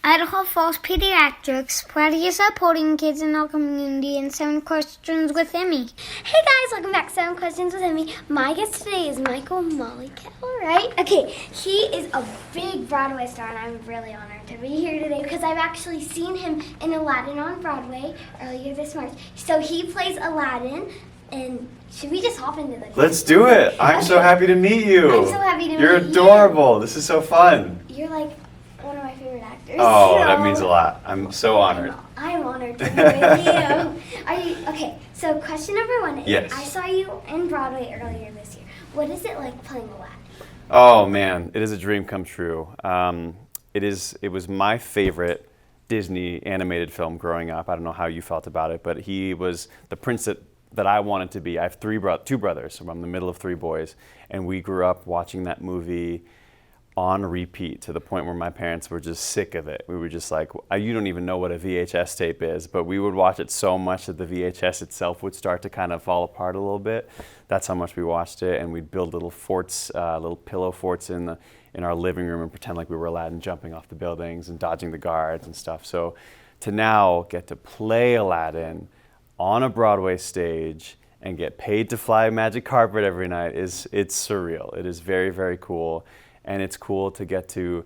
Idaho Falls Pediatrics, proudly supporting kids in our community in 7 Questions with Emmy. Hey guys, welcome back to 7 Questions with Emmy. My guest today is Maliakel, right? Okay, he is a big Broadway star and I'm really honored to be here today because I've actually seen him in Aladdin on Broadway earlier this March. So he plays Aladdin, and should we just hop into the Let's do it. I'm so happy to meet you. I'm so happy to meet you. You're adorable. This is so fun. You're like one of my favorite actors. Oh, so that means a lot. I'm so honored. I'm honored to be with you. Are you okay? So question number 1 is: Yes. I saw you in Broadway earlier this year. What is it like playing Aladdin? Oh man, it is a dream come true. It was my favorite Disney animated film growing up. I don't know how you felt about it, but he was the prince that I wanted to be. I have two brothers, so I'm the middle of 3 boys, and we grew up watching that movie on repeat to the point where my parents were just sick of it. We were just like, you don't even know what a VHS tape is, but we would watch it so much that the VHS itself would start to kind of fall apart a little bit. That's how much we watched it, and we'd build little forts, little pillow forts in our living room and pretend like we were Aladdin jumping off the buildings and dodging the guards and stuff. So to now get to play Aladdin on a Broadway stage and get paid to fly a magic carpet every night it's surreal. It is very, very cool. And it's cool to get to,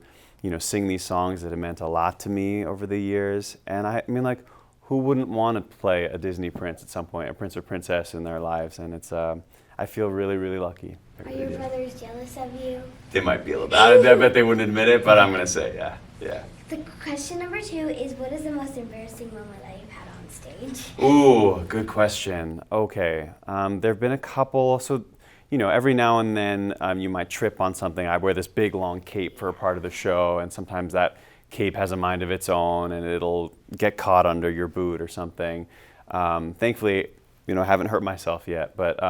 sing these songs that have meant a lot to me over the years. And I mean, like, who wouldn't want to play a Disney prince at some point, a prince or princess in their lives? And it's, I feel really, really lucky. Are your brothers jealous of you? They might be a little bit. I bet they wouldn't admit it, but I'm going to say, yeah. The question number 2 is: what is the most embarrassing moment that you've had on stage? Ooh, good question. Okay, there have been a couple. So, every now and then you might trip on something. I wear this big long cape for a part of the show, and sometimes that cape has a mind of its own, and it'll get caught under your boot or something. Thankfully, I haven't hurt myself yet, but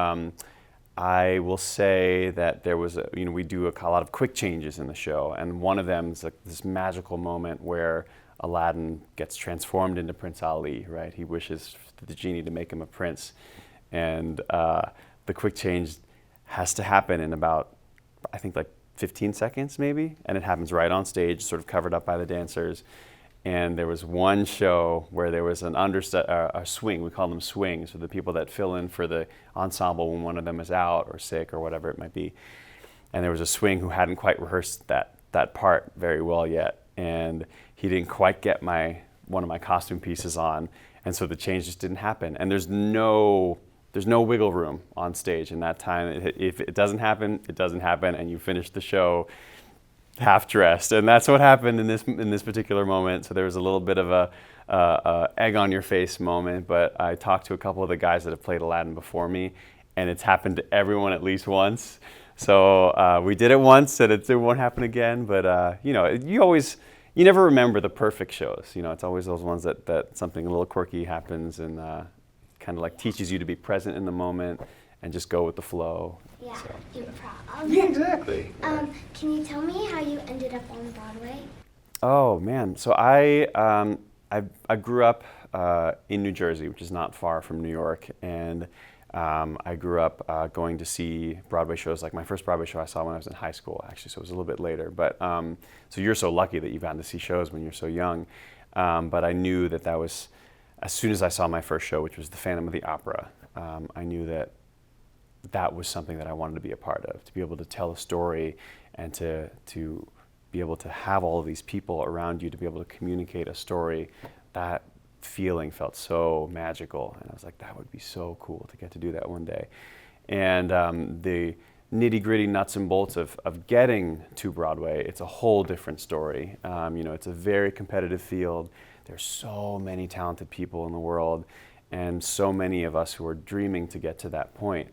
I will say that there was, we do a lot of quick changes in the show, and one of them is like this magical moment where Aladdin gets transformed into Prince Ali, right? He wishes for the genie to make him a prince, and the quick change has to happen in about, I think, like 15 seconds maybe, and it happens right on stage, sort of covered up by the dancers. And there was one show where there was a swing. We call them swings, so the people that fill in for the ensemble when one of them is out or sick or whatever it might be. And there was a swing who hadn't quite rehearsed that part very well yet, and he didn't quite get one of my costume pieces on, and so the change just didn't happen. And there's no wiggle room on stage in that time. If it doesn't happen, it doesn't happen, and you finish the show half dressed. And that's what happened in this particular moment. So there was a little bit of a egg on your face moment, but I talked to a couple of the guys that have played Aladdin before me, and it's happened to everyone at least once. So we did it once, and it won't happen again. But you never remember the perfect shows. It's always those ones that something a little quirky happens and kind of like teaches you to be present in the moment and just go with the flow. Yeah, so, improv. Yeah, exactly. Can you tell me how you ended up on Broadway? Oh man, so I grew up in New Jersey, which is not far from New York, and I grew up going to see Broadway shows. Like my first Broadway show I saw when I was in high school, actually, so it was a little bit later. But so you're so lucky that you've gotten to see shows when you're so young. But I knew that was, as soon as I saw my first show, which was The Phantom of the Opera, I knew that was something that I wanted to be a part of, to be able to tell a story and to be able to have all of these people around you, to be able to communicate a story. That feeling felt so magical, and I was like, that would be so cool to get to do that one day. And the nitty-gritty nuts and bolts of getting to Broadway, it's a whole different story. It's a very competitive field. There's so many talented people in the world, and so many of us who are dreaming to get to that point.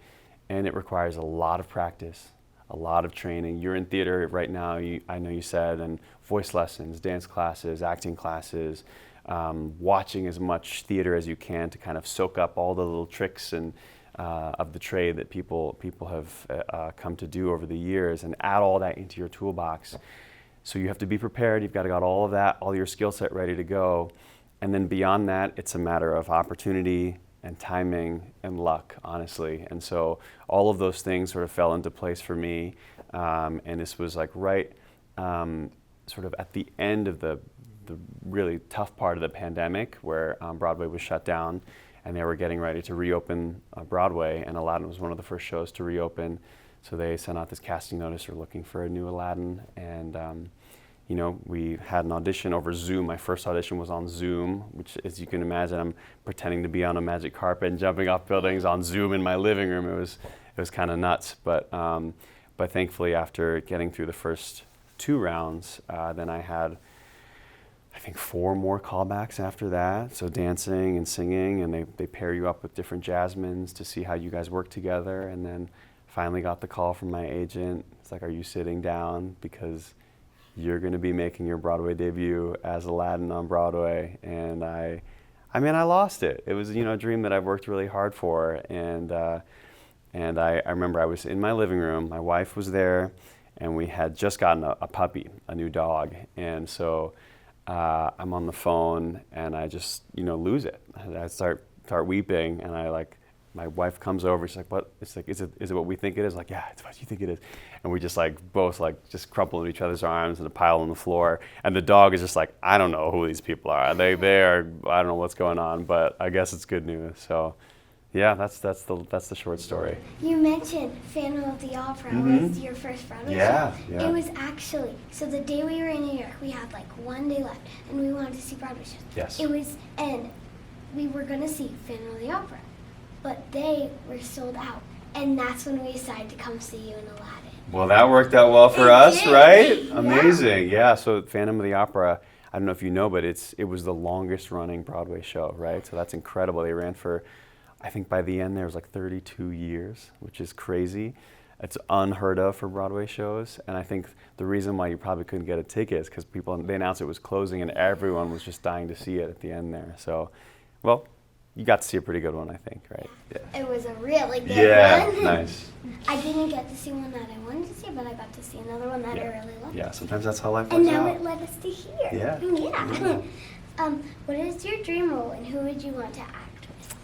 And it requires a lot of practice, a lot of training. You're in theater right now, I know you said, and voice lessons, dance classes, acting classes, watching as much theater as you can to kind of soak up all the little tricks and of the trade that people have come to do over the years, and add all that into your toolbox. So you have to be prepared. You've got to got all of that, all your skill set ready to go. And then beyond that, it's a matter of opportunity and timing and luck, honestly. And so all of those things sort of fell into place for me. And this was like right sort of at the end of the the really tough part of the pandemic where Broadway was shut down and they were getting ready to reopen Broadway, and Aladdin was one of the first shows to reopen. So they sent out this casting notice, we're looking for a new Aladdin, and you know, we had an audition over Zoom. My first audition was on Zoom, which, as you can imagine, I'm pretending to be on a magic carpet and jumping off buildings on Zoom in my living room. It was kind of nuts, but thankfully, after getting through the first 2 rounds, then I had, I think, 4 more callbacks after that. So dancing and singing, and they pair you up with different Jasmines to see how you guys work together. And then finally got the call from my agent. It's like, are you sitting down? Because you're going to be making your Broadway debut as Aladdin on Broadway. And I mean, I lost it. It was, you know, a dream that I've worked really hard for. And I remember I was in my living room, my wife was there, and we had just gotten a puppy, a new dog. And so I'm on the phone and I just, you know, lose it. I start weeping, and my wife comes over, she's like, what? It's like, is it what we think it is? Like, yeah, it's what you think it is. And we just both just crumple in each other's arms in a pile on the floor. And the dog is just like, I don't know who these people are. They are, I don't know what's going on, but I guess it's good news. So yeah, that's the short story. You mentioned Phantom of the Opera was your first Broadway show. Yeah. It was actually, so the day we were in New York, we had like 1 day left, and we wanted to see Broadway shows. Yes. And we were going to see Phantom of the Opera, but they were sold out, and that's when we decided to come see you in Aladdin. Well, that worked out well for us, did. right? Yeah. Amazing. Yeah, so Phantom of the Opera, I don't know if you know, but it was the longest running Broadway show, right? So that's incredible. They ran for, I think by the end there was like 32 years, which is crazy. It's unheard of for Broadway shows, and I think the reason why you probably couldn't get a ticket is because they announced it was closing and everyone was just dying to see it at the end there. So, well, you got to see a pretty good one, I think, right? Yeah. It was a really good one. Yeah, nice. I didn't get to see one that I wanted to see, but I got to see another one that I really loved. Yeah, sometimes that's how life works And now out. it led us to here. Yeah. What is your dream role, and who would you want to act with?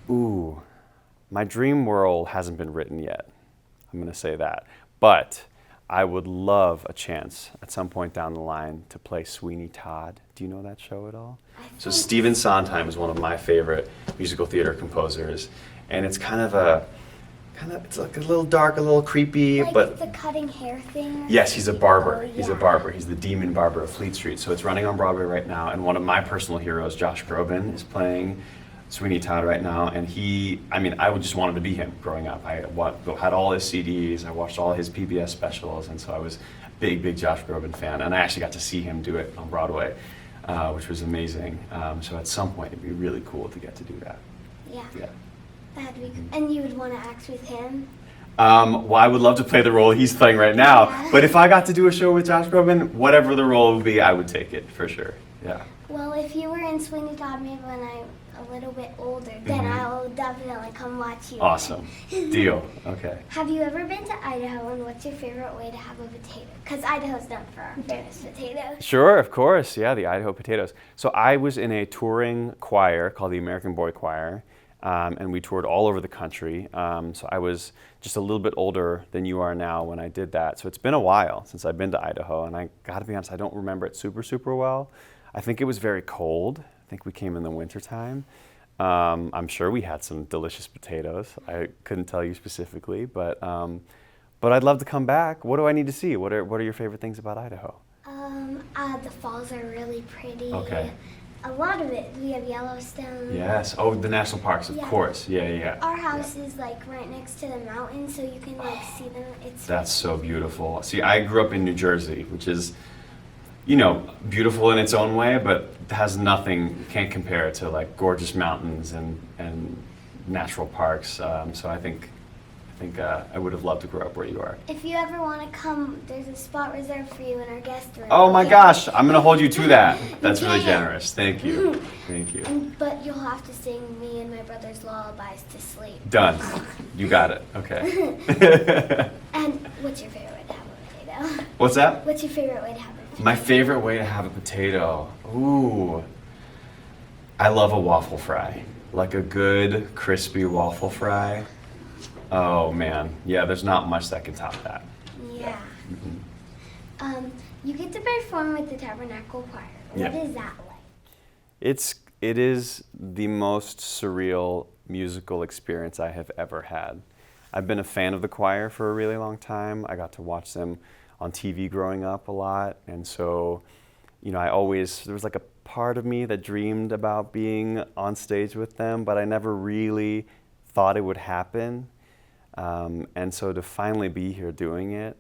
Ooh, my dream role hasn't been written yet. I'm going to say that. But I would love a chance at some point down the line to play Sweeney Todd. Do you know that show at all? So Stephen Sondheim is one of my favorite musical theater composers, and it's it's like a little dark, a little creepy, Like but the cutting hair thing? yes, he's a barber. Oh, yeah. He's a barber. He's the demon barber of Fleet Street. So it's running on Broadway right now, and one of my personal heroes, Josh Groban, is playing Sweeney Todd right now, and I just wanted to be him growing up. I had all his CDs, I watched all his PBS specials, and so I was a big Josh Groban fan, and I actually got to see him do it on Broadway, which was amazing. So at some point it'd be really cool to get to do that. Yeah. Yeah. That'd be cool. And you would want to act with him? Well, I would love to play the role he's playing right now, Yeah. but if I got to do a show with Josh Groban, whatever the role would be, I would take it for sure. Yeah. Well, if you were in Sweeney Todd maybe when I'm a little bit older, then I'll definitely come watch you. Awesome. Deal. Okay. Have you ever been to Idaho, and what's your favorite way to have a potato? Because Idaho's known for our famous potatoes. Sure, of course. Yeah, the Idaho Potatoes. So I was in a touring choir called the American Boy Choir, and we toured all over the country. So I was just a little bit older than you are now when I did that. So it's been a while since I've been to Idaho, and I gotta be honest, I don't remember it super well. I think it was very cold. I think we came in the wintertime. I'm sure we had some delicious potatoes. I couldn't tell you specifically, but I'd love to come back. What do I need to see? What are your favorite things about Idaho? The falls are really pretty. Okay. A lot of it. We have Yellowstone. Yes. Oh, the national parks, of course. Yeah. Our house is like right next to the mountain, so you can like see them. That's so beautiful. See, I grew up in New Jersey, which is, beautiful in its own way, but has nothing, can't compare to like gorgeous mountains and natural parks. So I think I would have loved to grow up where you are. If you ever want to come, there's a spot reserved for you in our guest room. Oh my gosh, I'm gonna hold you to that. That's really can. generous. Thank you. Thank you. But you'll have to sing me and my brother's lullabies to sleep. Done. You got it. Okay. And what's your favorite way to have a potato? What's that? What's your favorite way to have a potato? My favorite way to have a potato. Ooh. I love a waffle fry. Like a good crispy waffle fry. Oh man, yeah, there's not much that can top that. Yeah. You get to perform with the Tabernacle Choir, What is that like? It is the most surreal musical experience I have ever had. I've been a fan of the choir for a really long time. I got to watch them on TV growing up a lot, and so, there was like a part of me that dreamed about being on stage with them, but I never really thought it would happen. And so to finally be here doing it,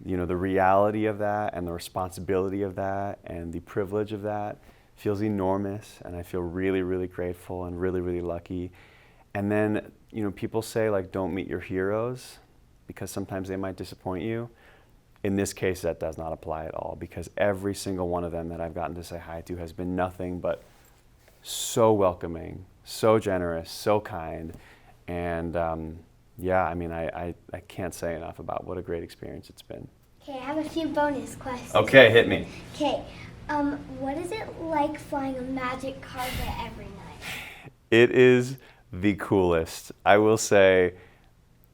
the reality of that and the responsibility of that and the privilege of that feels enormous, and I feel really, really grateful and really, really lucky. And then, people say, like, don't meet your heroes because sometimes they might disappoint you. In this case, that does not apply at all, because every single one of them that I've gotten to say hi to has been nothing but so welcoming, so generous, so kind. And I can't say enough about what a great experience it's been. Okay, I have a few bonus questions. Okay, hit me. Okay, what is it like flying a magic carpet every night? It is the coolest. I will say,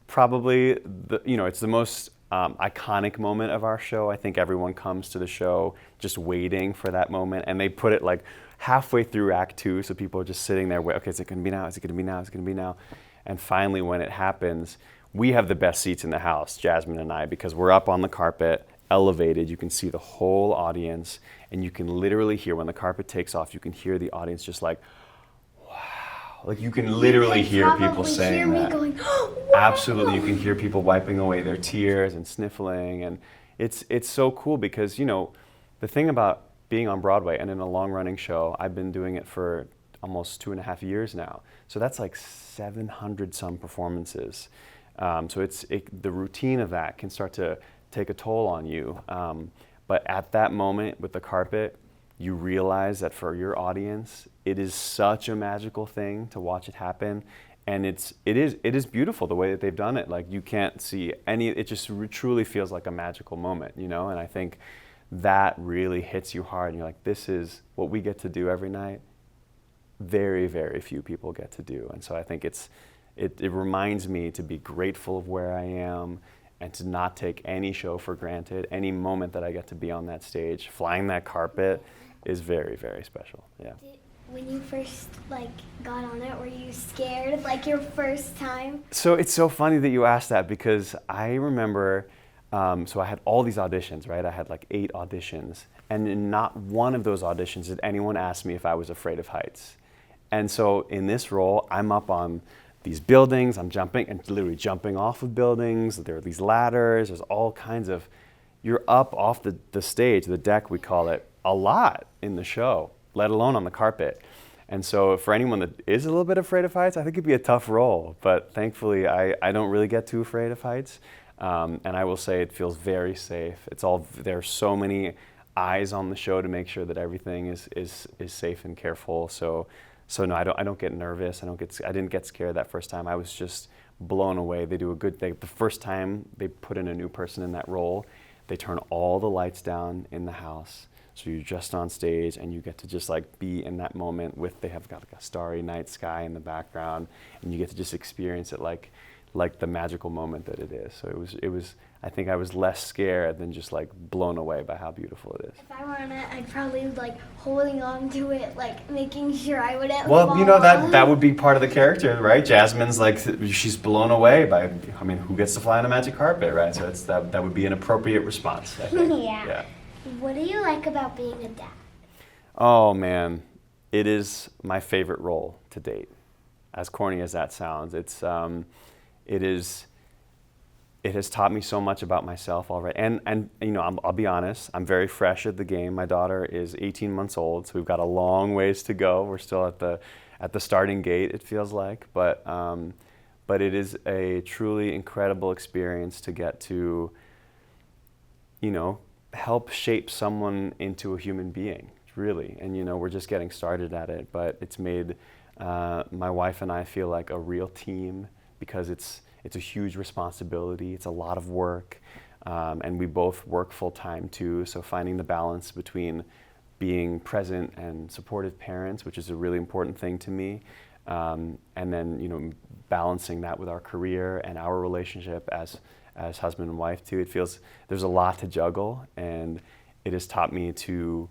probably, it's the most iconic moment of our show. I think everyone comes to the show just waiting for that moment, and they put it like halfway through Act 2, so people are just sitting there, okay, is it going to be now? Is it going to be now? Is it going to be now? And finally, when it happens, we have the best seats in the house, Jasmine and I, because we're up on the carpet, elevated. You can see the whole audience, and you can literally hear, when the carpet takes off, you can hear the audience just like, wow. Like, you can literally hear people saying that. Going, wow. Absolutely, you can hear people wiping away their tears and sniffling, and it's so cool because, the thing about being on Broadway and in a long-running show, I've been doing it for almost 2.5 years now. So that's like 700 some performances. So the routine of that can start to take a toll on you. But at that moment with the carpet, you realize that for your audience, it is such a magical thing to watch it happen. And it is beautiful the way that they've done it. Like, you can't see it just truly feels like a magical moment, And I think that really hits you hard. And you're like, this is what we get to do every night. Very, very few people get to do. And so I think it reminds me to be grateful of where I am and to not take any show for granted. Any moment that I get to be on that stage, flying that carpet is very, very special. Yeah. When you first got on it, were you scared, your first time? So it's so funny that you asked that, because I remember, so I had all these auditions, right? I had 8 auditions, and in not one of those auditions did anyone ask me if I was afraid of heights. And so in this role, I'm up on these buildings, I'm jumping, and literally jumping off of buildings. There are these ladders, there's all kinds of, you're up off the stage, the deck we call it, a lot in the show, let alone on the carpet. And so for anyone that is a little bit afraid of heights, I think it'd be a tough role. But thankfully, I don't really get too afraid of heights. And I will say it feels very safe. There's so many eyes on the show to make sure that everything is safe and careful. So no, I don't get nervous. I didn't get scared that first time. I was just blown away. They do a good thing. The first time they put in a new person in that role, they turn all the lights down in the house. So you're just on stage, and you get to just be in that moment they have got a starry night sky in the background, and you get to just experience it like the magical moment that it is. So it was. I think I was less scared than just blown away by how beautiful it is. If I were on it, I'd probably holding on to it, making sure I wouldn't Well, fall. that would be part of the character, right? Jasmine's she's blown away by, who gets to fly on a magic carpet, right? So that would be an appropriate response, I think. Yeah. What do you like about being a dad? Oh man, it is my favorite role to date. As corny as that sounds, it has taught me so much about myself already. And I'll be honest, I'm very fresh at the game. My daughter is 18 months old, so we've got a long ways to go. We're still at the starting gate, it feels like. But it is a truly incredible experience to get to, help shape someone into a human being, really. And we're just getting started at it, but it's made my wife and I feel like a real team, because it's a huge responsibility. It's a lot of work, and we both work full time too. So finding the balance between being present and supportive parents, which is a really important thing to me, and then balancing that with our career and our relationship as husband and wife too. It feels there's a lot to juggle, and it has taught me to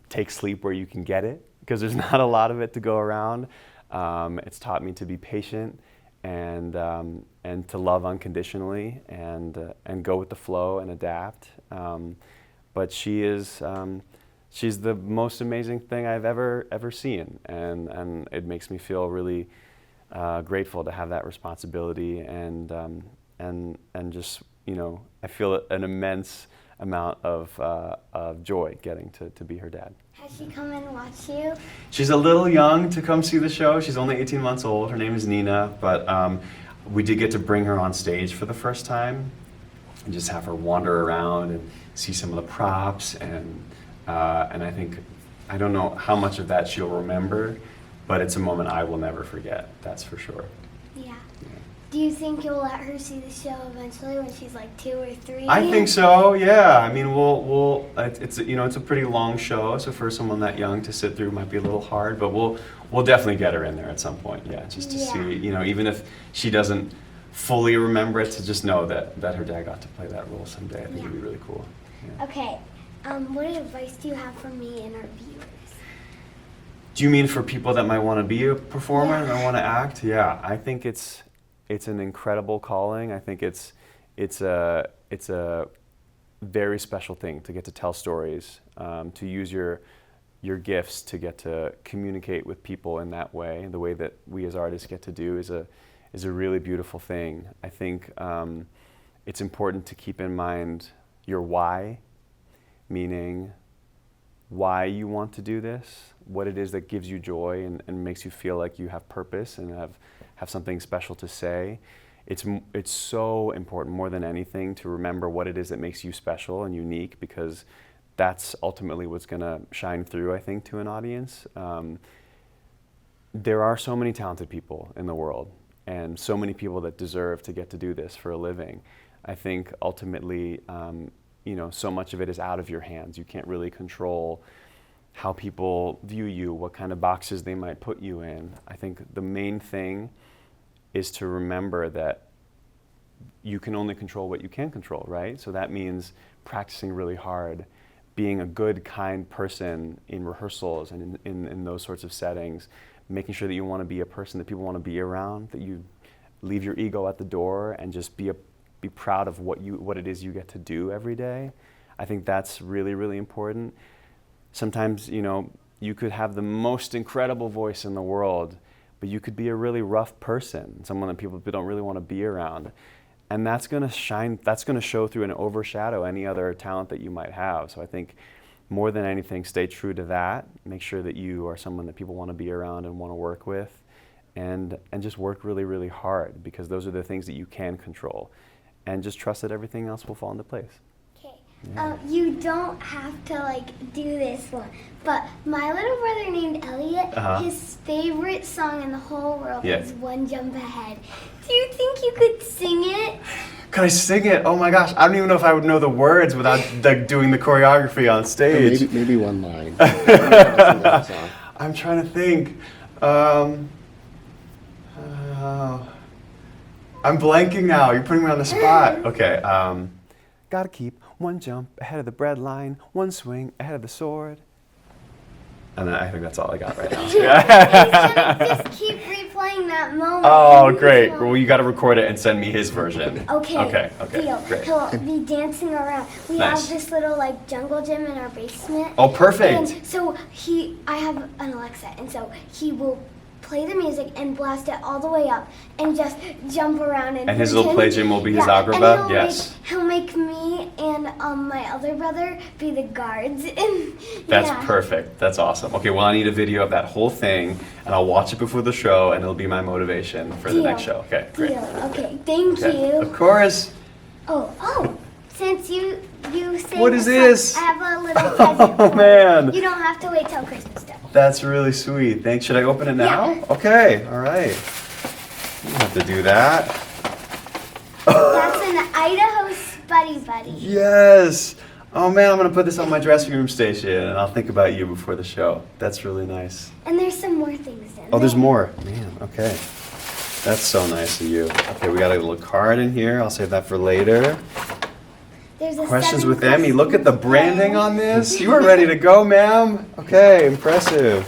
take sleep where you can get it, because there's not a lot of it to go around. It's taught me to be patient and to love unconditionally and go with the flow and adapt. But she's the most amazing thing I've ever seen, and it makes me feel really grateful to have that responsibility, and just, you know, I feel an immense amount of joy getting to be her dad. Has she come and watched you? She's a little young to come see the show. She's only 18 months old. Her name is Nina, but we did get to bring her on stage for the first time and just have her wander around and see some of the props, and I think, I don't know how much of that she'll remember, but it's a moment I will never forget, that's for sure. Yeah. Do you think you'll let her see the show eventually when she's like 2 or 3? I think so, yeah. I mean, we'll it's, you know, it's a pretty long show, so for someone that young to sit through might be a little hard, but we'll definitely get her in there at some point, yeah, just to see, you know, even if she doesn't fully remember it, to just know that her dad got to play that role someday. I think it'd be really cool. Yeah. Okay, what advice do you have for me and our viewers? Do you mean for people that might want to be a performer and want to act? Yeah, I think it's an incredible calling. I think it's a very special thing to get to tell stories, to use your gifts to get to communicate with people in that way. The way that we as artists get to do is a really beautiful thing. I think it's important to keep in mind your why, meaning why you want to do this, what it is that gives you joy and makes you feel like you have purpose and have something special to say. It's so important, more than anything, to remember what it is that makes you special and unique, because that's ultimately what's going to shine through, I think, to an audience. There are so many talented people in the world, and so many people that deserve to get to do this for a living. I think ultimately, you know, so much of it is out of your hands. You can't really control how people view you, what kind of boxes they might put you in. I think the main thing is to remember that you can only control what you can control, right? So that means practicing really hard, being a good, kind person in rehearsals and in those sorts of settings, making sure that you want to be a person that people want to be around, that you leave your ego at the door and just be proud of what it is you get to do every day. I think that's really, really important. Sometimes, you know, you could have the most incredible voice in the world, but you could be a really rough person, someone that people don't really want to be around. And that's going to shine, that's going to show through and overshadow any other talent that you might have. So I think more than anything, stay true to that. Make sure that you are someone that people want to be around and want to work with, and just work really, really hard, because those are the things that you can control. And just trust that everything else will fall into place. Okay. Yeah. You don't have to like do this one, but my little brother named Elliot, his favorite song in the whole world is One Jump Ahead. Do you think you could sing it? Could I sing it? Oh my gosh, I don't even know if I would know the words without like doing the choreography on stage. Maybe one line. I'm trying to think. I'm blanking now. You're putting me on the spot. Okay. Gotta keep one jump ahead of the bread line, one swing ahead of the sword. And then I think that's all I got right now. He's gonna just keep replaying that moment. Oh, great. Well, you got to record it and send me his version. Okay. Deal. Great. He'll be dancing around. We have this little like jungle gym in our basement. Oh, perfect. And so I have an Alexa, and so he will play the music and blast it all the way up and just jump around and his little play gym will be his agrabah? Yes. He'll make me and my other brother be the guards. And that's perfect. That's awesome. Okay, well, I need a video of that whole thing, and I'll watch it before the show, and it'll be my motivation for the next show. Okay, great. Okay, thank you. Of course. Oh, since you say what is this? I have a little present. Oh, man. You don't have to wait till Christmas Day. That's really sweet. Thanks. Should I open it now? Yeah. Okay, all right. You don't have to do that. That's an Idaho Spuddy Buddy. Yes. Oh man, I'm gonna put this on my dressing room station, and I'll think about you before the show. That's really nice. And there's some more things in there. Oh, there's more. Man, okay. That's so nice of you. Okay, we got a little card in here. I'll save that for later. There's a Questions 7 with Emmy. Look at the questions branding quiz. on this. You are ready to go, ma'am. Okay, impressive.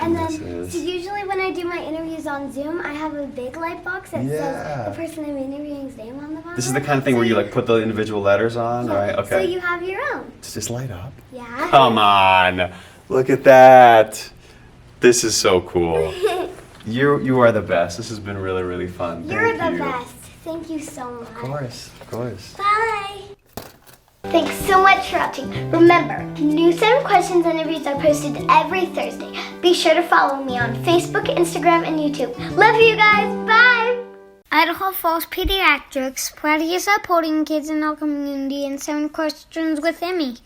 And This then, is- so usually when I do my interviews on Zoom, I have a big light box that Yeah. says the person I'm interviewing's name on the bottom. This is the kind of thing where you like put the individual letters on, right? Okay. So you have your own. Does this light up? Yeah. Come on. Look at that. This is so cool. You are the best. This has been really, really fun. You're Thank the you. best. Thank you so much. Of course, of course. Bye. Thanks so much for watching. Remember, new 7 questions interviews are posted every Thursday. Be sure to follow me on Facebook, Instagram, and YouTube. Love you guys. Bye. Idaho Falls Pediatrics, proudly supporting kids in our community, and 7 questions with Emmy.